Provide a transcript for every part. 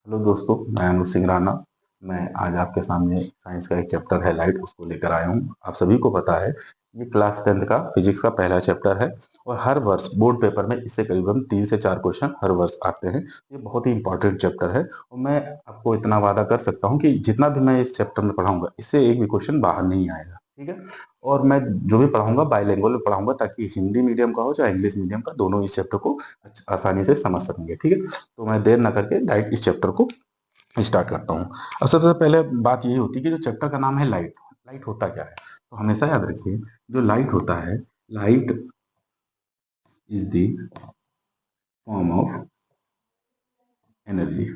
Hello दोस्तों, मैं अनुज सिंह राणा। मैं आज आपके सामने साइंस का एक चैप्टर है लाइट, उसको लेकर आया हूँ। आप सभी को पता है ये क्लास 10th का फिजिक्स का पहला चैप्टर है और हर वर्ष बोर्ड पेपर में इससे करीबन 3 से 4 क्वेश्चन हर वर्ष आते हैं। ये बहुत ही इंपॉर्टेंट चैप्टर है और मैं आपको इतना वादा कर सकता हूँ कि जितना भी मैं इस चैप्टर में पढ़ाऊंगा इससे एक भी क्वेश्चन बाहर नहीं आएगा। ठीक है। और मैं जो भी पढ़ाऊंगा बाइलिंगुअल में पढ़ाऊंगा ताकि हिंदी मीडियम का हो चाहे इंग्लिश मीडियम का, दोनों इस चैप्टर को आसानी से समझ सकेंगे। ठीक है। तो मैं देर ना करके डायरेक्ट इस चैप्टर को स्टार्ट करता हूँ। अब सबसे पहले बात यही होती है कि जो चैप्टर का नाम है लाइट, लाइट होता क्या है। तो हमेशा याद रखिए, जो लाइट होता है, light is the form of energy.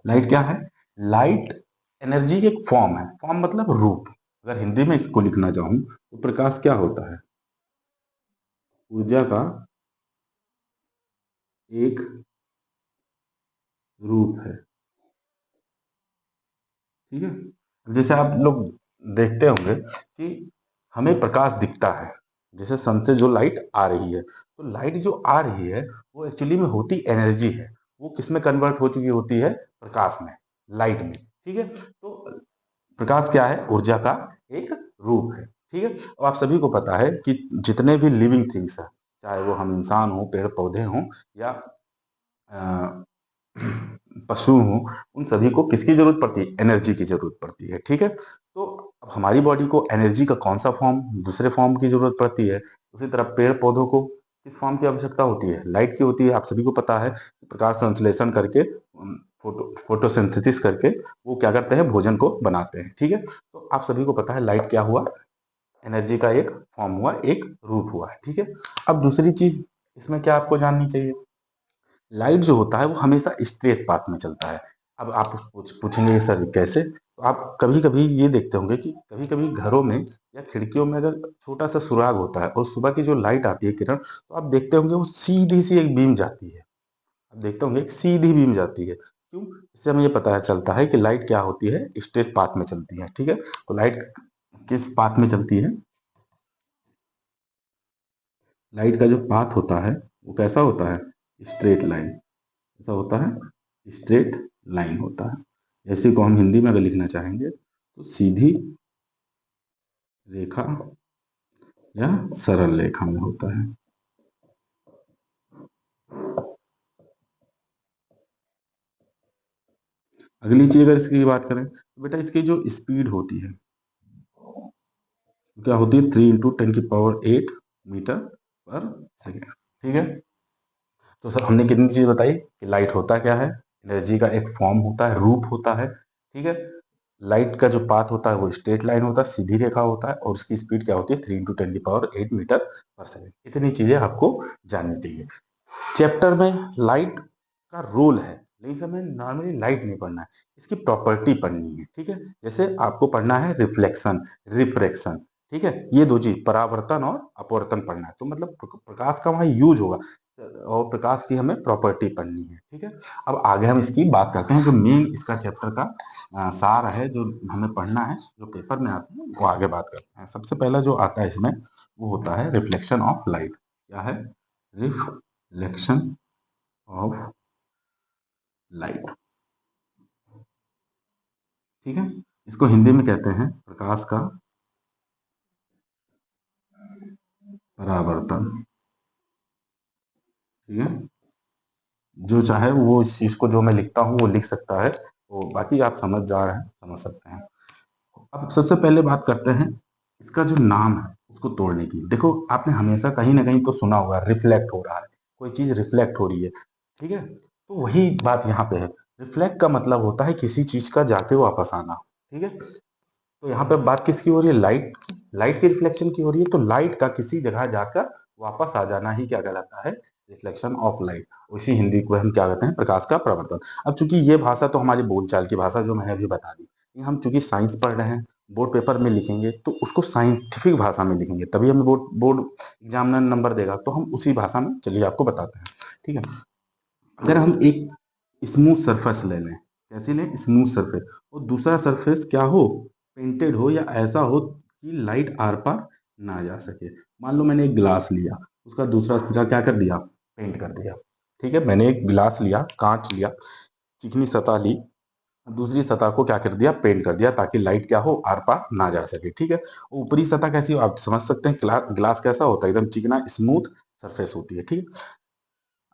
Light क्या है? लाइट एनर्जी की एक फॉर्म है। फॉर्म मतलब रूप। अगर हिंदी में इसको लिखना चाहूं तो प्रकाश क्या होता है? ऊर्जा का एक रूप है। ठीक है। जैसे आप लोग देखते होंगे कि हमें प्रकाश दिखता है, जैसे सन से जो लाइट आ रही है, तो लाइट जो आ रही है वो एक्चुअली में होती एनर्जी है। वो किस में कन्वर्ट हो चुकी होती है? प्रकाश में, लाइट में। ठीक है। तो प्रकाश क्या है? ऊर्जा का एक रूप है। ठीक है। और आप सभी को पता है कि जितने भी लिविंग थिंग्स है, चाहे वो हम इंसान हो, पेड़ पौधे हों या अ, पशु हूँ, उन सभी को किसकी जरूरत पड़ती है? एनर्जी की जरूरत पड़ती है। ठीक है। तो अब हमारी बॉडी को एनर्जी का कौन सा फॉर्म? दूसरे फॉर्म की जरूरत पड़ती है। उसी तरह पेड़ पौधों को किस फॉर्म की आवश्यकता होती है? लाइट की होती है। आप सभी को पता है कि प्रकाश संश्लेषण करके, फोटोसिंथेसिस करके वो क्या करते हैं? भोजन को बनाते हैं। ठीक है। तो आप सभी को पता है लाइट क्या हुआ? एनर्जी का एक फॉर्म हुआ, एक रूप हुआ है। ठीक है। अब दूसरी चीज इसमें क्या आपको जाननी चाहिए? लाइट जो होता है वो हमेशा स्ट्रेट पाथ में चलता है। अब आप पूछेंगे सर कैसे? तो आप कभी कभी ये देखते होंगे कि कभी कभी घरों में या खिड़कियों में अगर छोटा सा सुराग होता है और सुबह की जो लाइट आती है किरण, तो आप देखते होंगे वो सीधी सी एक बीम जाती है। आप देखते होंगे एक सीधी बीम जाती है। क्यों? इससे हमें ये पता चलता है कि लाइट क्या होती है? स्ट्रेट पाथ में चलती है। ठीक है। तो लाइट किस पाथ में चलती है? लाइट का जो पाथ होता है वो कैसा होता है? Straight line. ऐसा होता है, स्ट्रेट लाइन होता है। ऐसे को हम हिंदी में अगर लिखना चाहेंगे तो सीधी रेखा या सरल रेखा में होता है। अगली चीज अगर इसकी बात करें तो बेटा इसकी जो स्पीड होती है क्या होती है? 3 × 10⁸ मीटर पर सेकेंड। ठीक है। तो सर हमने कितनी चीज बताई कि लाइट होता क्या है? एनर्जी का एक फॉर्म होता है, रूप होता है। ठीक है। लाइट का जो पाथ होता है वो स्ट्रेट लाइन होता है, सीधी रेखा होता है, और उसकी स्पीड क्या होती है? 3 × 10⁸ मीटर पर सेकेंड। इतनी चीजें आपको जाननी चाहिए। चैप्टर में लाइट का रोल है, लेकिन सर हमें नॉर्मली लाइट नहीं पढ़ना है, इसकी प्रॉपर्टी पढ़नी है। ठीक है। जैसे आपको पढ़ना है रिफ्लेक्शन, रिफ्रैक्शन। ठीक है। ये दो चीज, परावर्तन और अपवर्तन पढ़ना है। तो मतलब प्रकाश का वहां यूज होगा और प्रकाश की हमें प्रॉपर्टी पढ़नी है। ठीक है। अब आगे हम इसकी बात करते हैं, जो मेन इसका चैप्टर का सार है, जो हमें पढ़ना है, जो पेपर में आता है, वो आगे बात करते हैं। सबसे पहला जो आता है इसमें वो होता है रिफ्लेक्शन ऑफ लाइट। क्या है? Reflection of light. ठीक है। इसको हिंदी में कहते हैं प्रकाश का परावर्तन। ठीक है। जो चाहे वो इस चीज को, जो मैं लिखता हूँ वो लिख सकता है, तो बाकी आप समझ जा रहे हैं, समझ सकते हैं। अब सबसे पहले बात करते हैं इसका जो नाम है उसको तोड़ने की। देखो आपने हमेशा कहीं ना कहीं तो सुना होगा रिफ्लेक्ट हो रहा है, कोई चीज रिफ्लेक्ट हो रही है। ठीक है। तो वही बात यहाँ पे है। रिफ्लेक्ट का मतलब होता है किसी चीज का जाके वापस आना। ठीक है। तो यहाँ पे बात किसकी हो रही है? लाइट की। लाइट की रिफ्लेक्शन की हो रही है, तो लाइट का किसी जगह जाकर वापस आ जाना ही क्या कहलाता है? Reflection of light. उसी हिंदी को हम क्या कहते हैं? प्रकाश का परावर्तन। अब चूंकि ये भाषा तो हमारी बोलचाल की भाषा, जो मैंने अभी बता दी, ये हम चूंकि साइंस पढ़ रहे हैं, बोर्ड पेपर में लिखेंगे तो उसको साइंटिफिक भाषा में लिखेंगे, तभी हमें बोर्ड बोर्ड एग्जामिनर नंबर देगा। तो हम उसी भाषा में चलिए आपको बताते हैं। ठीक है। अगर हम एक स्मूथ सरफेस ले लें, कैसी लें? स्मूथ सरफेस, और दूसरा सरफेस क्या हो? पेंटेड हो या ऐसा हो कि लाइट आर पार ना जा सके। मान लो मैंने एक ग्लास लिया, उसका दूसरा सिरा क्या कर दिया? पेंट कर दिया। ठीक है, मैंने एक गिलास लिया, कांच लिया, चिकनी सतह ली, दूसरी सतह को क्या कर दिया, पेंट कर दिया, ताकि लाइट क्या हो, आर पार ना जा सके। ठीक है, ऊपरी सतह कैसी हो, आप समझ सकते हैं, ग्लास कैसा होता है, एकदम चिकना स्मूथ सरफेस होती है। ठीक है,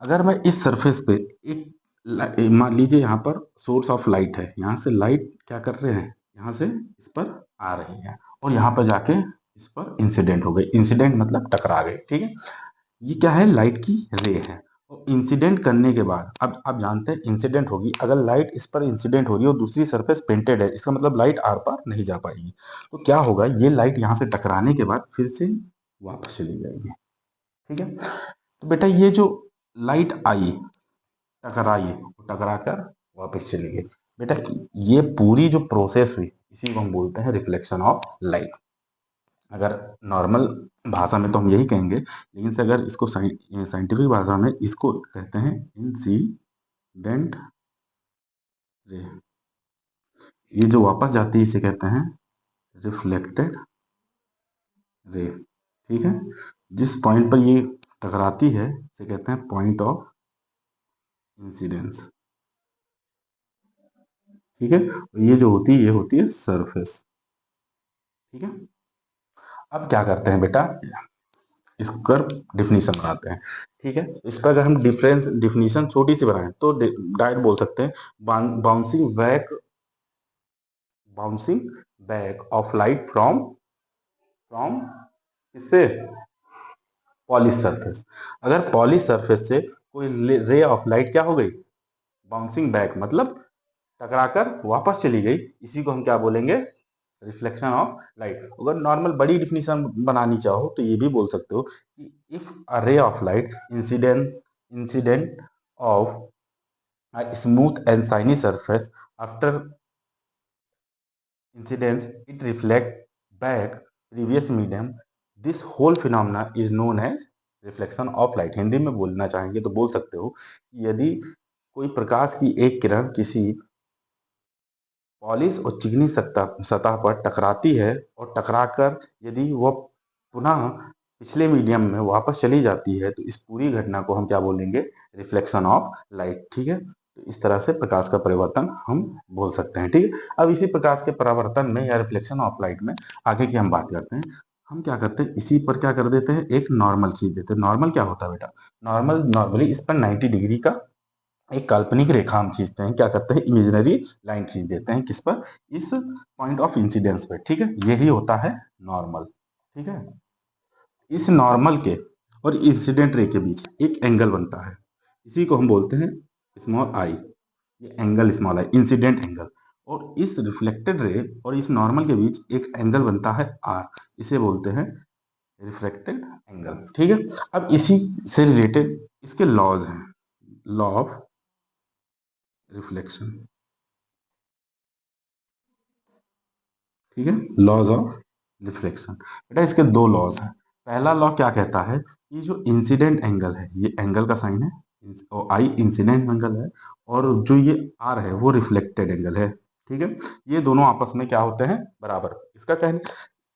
अगर मैं इस सरफेस पे एक मान लीजिए यहाँ पर सोर्स ऑफ लाइट है, यहाँ से लाइट क्या कर रहे हैं, यहाँ से इस पर आ रही है और यहाँ पर जाके इस पर इंसिडेंट हो गई, इंसिडेंट मतलब टकरा गए। ठीक है, ये क्या है, लाइट की रे है। और इंसिडेंट करने के बाद अब आप जानते हैं इंसिडेंट होगी, अगर लाइट इस पर इंसिडेंट हो रही है और दूसरी सरफेस पेंटेड है, इसका मतलब लाइट आर पार नहीं जा पाएगी। तो क्या होगा, ये लाइट यहाँ से टकराने के बाद फिर से वापस चली जाएगी। ठीक है, तो बेटा ये जो लाइट आई, टकराई, टकरा कर वापस चली गई, बेटा ये पूरी जो प्रोसेस हुई इसी को हम बोलते हैं रिफ्लेक्शन ऑफ लाइट। अगर नॉर्मल भाषा में तो हम यही कहेंगे, लेकिन से अगर इसको साइंटिफिक भाषा में इसको कहते हैं इंसिडेंट रे। ये जो वापस जाती है इसे कहते हैं रिफ्लेक्टेड रे। ठीक है, जिस पॉइंट पर ये टकराती है इसे कहते हैं पॉइंट ऑफ इंसिडेंस। ठीक है, ये जो होती है ये होती है सरफेस। ठीक है, अब क्या करते हैं बेटा, इसका डिफिनीशन बनाते हैं। ठीक है, इस पर अगर हम डिफरेंस डिफिनीशन छोटी सी बनाएं तो डायरेक्ट बोल सकते हैं, bouncing back, bouncing back of light from from इससे पॉलिश सरफेस। अगर पॉलिश सरफेस से कोई रे ऑफ लाइट क्या हो गई, बाउंसिंग बैक मतलब टकराकर वापस चली गई, इसी को हम क्या बोलेंगे, रिफ्लेक्शन ऑफ लाइट। अगर नॉर्मल बड़ी डिफिनीशन बनानी चाहो तो ये भी बोल सकते हो कि if a ray of light incident of a smooth and shiny surface, after incidence it reflect back previous medium, this whole phenomena is known as reflection of light. Hindi में बोलना चाहेंगे तो बोल सकते हो कि यदि कोई प्रकाश की एक किरण किसी पॉलिश और चिकनी सतह सतह पर टकराती है और टकराकर यदि वह पुनः पिछले मीडियम में वापस चली जाती है, तो इस पूरी घटना को हम क्या बोलेंगे, रिफ्लेक्शन ऑफ लाइट। ठीक है, तो इस तरह से प्रकाश का परिवर्तन हम बोल सकते हैं। ठीक है, अब इसी प्रकाश के परावर्तन में या रिफ्लेक्शन ऑफ लाइट में आगे की हम बात करते हैं। हम क्या करते हैं, इसी पर क्या कर देते हैं, एक नॉर्मल खींच देते हैं। नॉर्मल क्या होता है बेटा, नॉर्मली इस पर 90 डिग्री का एक काल्पनिक रेखा हम खींचते हैं, क्या करते हैं, इमेजिनरी लाइन खींच देते हैं, किस पर, इस पॉइंट ऑफ इंसिडेंस पे। ठीक है, यही होता है नॉर्मल। ठीक है, इस नॉर्मल के और इंसिडेंट रे के बीच एक एंगल बनता है, इसी को हम बोलते हैं स्मॉल आई। ये angle small I, incident angle. और इस रिफ्लेक्टेड रे और इस नॉर्मल के बीच एक एंगल बनता है आर, इसे बोलते हैं रिफ्लेक्टेड एंगल। ठीक है, अब इसी से रिलेटेड इसके लॉज हैं, लॉ ऑफ रिफ्लेक्शन। ठीक है, लॉज ऑफ रिफ्लेक्शन, बेटा इसके दो लॉज हैं। पहला लॉ क्या कहता है कि जो इंसिडेंट एंगल है, ये एंगल का साइन है, और आई इंसिडेंट एंगल है, और जो ये आर है वो रिफ्लेक्टेड एंगल है। ठीक है, ये दोनों आपस में क्या होते हैं, बराबर। इसका कहने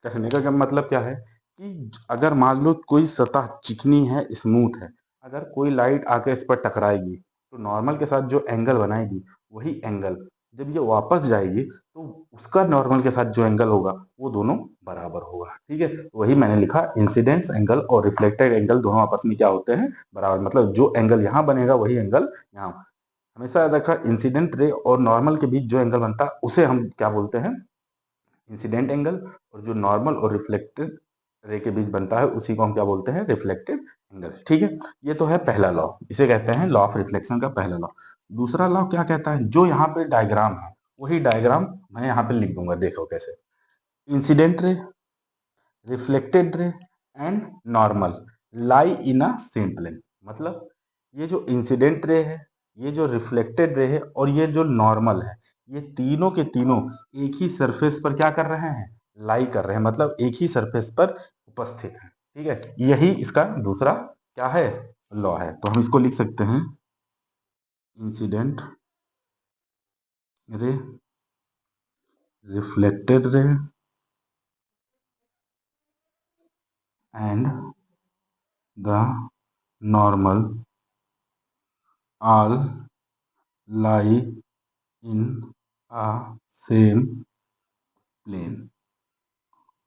कहने का मतलब क्या है कि अगर मान लो कोई सतह चिकनी है, स्मूथ है, अगर कोई लाइट आकर इस पर टकराएगी तो नॉर्मल के साथ जो एंगल बनाएगी वही एंगल जब ये वापस जाएगी तो उसका नॉर्मल के साथ जो एंगल होगा वो दोनों बराबर होगा। ठीक है, वही मैंने लिखा, इंसिडेंस एंगल और रिफ्लेक्टेड एंगल दोनों आपस में क्या होते हैं, बराबर। मतलब जो एंगल यहाँ बनेगा वही एंगल यहाँ। हमेशा याद रखा, इंसिडेंट रे और नॉर्मल के बीच जो एंगल बनता है उसे हम क्या बोलते हैं, इंसिडेंट एंगल। और जो नॉर्मल और रिफ्लेक्टेड रे के बीच बनता है उसी को हम क्या बोलते हैं, रिफ्लेक्टेड एंगल। ठीक है, ये तो है पहला लॉ, इसे कहते हैं लॉ ऑफ रिफ्लेक्शन का पहला लॉ। दूसरा लॉ क्या कहता है, जो यहाँ पे डायग्राम है वही डायग्राम मैं यहाँ पे लिख दूंगा, देखो कैसे। Incident ray, reflected ray and normal lie in a same plane. मतलब ये जो इंसिडेंट रे है, ये जो रिफ्लेक्टेड रे है और ये जो नॉर्मल है, ये तीनों के तीनों एक ही सरफेस पर क्या कर रहे हैं, लाई कर रहे हैं, मतलब एक ही सरफेस पर उपस्थित है। ठीक है, यही इसका दूसरा क्या है, लॉ है। तो हम इसको लिख सकते हैं, incident ray, reflected ray and the normal all lie in a same plane.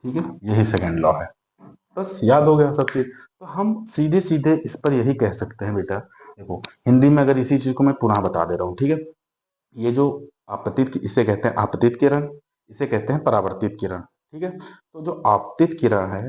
ठीक है, यही सेकंड लॉ है। बस याद हो गया सब चीज। तो हम सीधे सीधे इस पर यही कह सकते हैं बेटा, देखो हिंदी में अगर इसी चीज को मैं पुनः बता दे रहा हूँ, ठीक है। ये जो आपतित, इसे कहते हैं आपतित किरण, इसे कहते हैं परावर्तित किरण। ठीक है, तो जो आपतित किरण है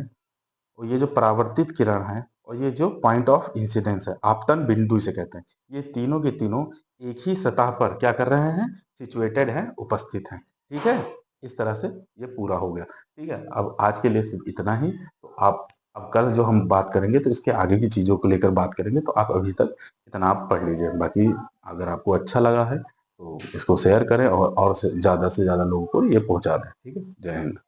और ये जो परावर्तित किरण है और ये जो पॉइंट ऑफ इंसिडेंस है, आपतन बिंदु इसे कहते हैं, ये तीनों के तीनों एक ही सतह पर क्या कर रहे हैं, सिचुएटेड हैं, उपस्थित हैं। ठीक है, इस तरह से ये पूरा हो गया। ठीक है, अब आज के लिए सिर्फ इतना ही। तो आप अब कल जो हम बात करेंगे तो इसके आगे की चीजों को लेकर बात करेंगे, तो आप अभी तक इतना आप पढ़ लीजिए। बाकी अगर आपको अच्छा लगा है तो इसको शेयर करें और से ज्यादा लोगों को ये पहुंचा दें। ठीक है, जय हिंद।